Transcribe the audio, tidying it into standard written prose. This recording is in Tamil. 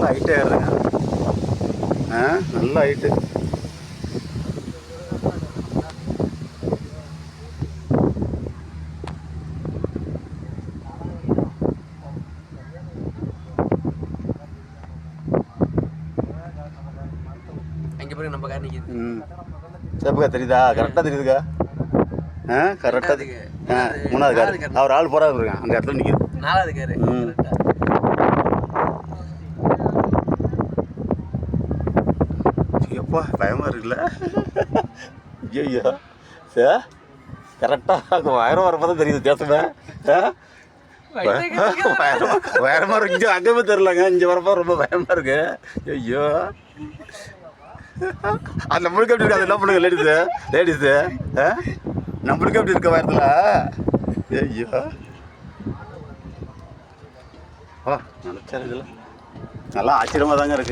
ஹைட்டே ஏறுறேங்க. நல்ல ஹைட்டு. அங்கே போய் நம்ம கார் நிற்கிது. சேப்புக்கா தெரியுதா? கரெக்டாக தெரியுதுக்கா. கரெக்டாக. மூணாவது கார். அவர் ஆள் போறாரு இருக்கான் அந்த இடத்துல நிற்கிது. நாலாவது காரு. எப்பா பயமாக இருக்குல்ல? ஐயோ சார் கரெக்டாக உயரம் வரப்போ தான் தெரியுது தேசமே. பயமாக இருக்கு. இங்கே அங்கே போய் தெரிலங்க. இங்கே வரப்போ ரொம்ப பயமாக இருக்கு. ஐயோ அது நம்மளுக்கு எப்படி இருக்கு? அது என்ன பண்ணுங்க லேடிஸு நம்மளுக்கு எப்படி இருக்க வாரத்தில்? ஐயோ நினச்சாரு இதில் நல்லா ஆச்சரியமாக தாங்க இருக்குது.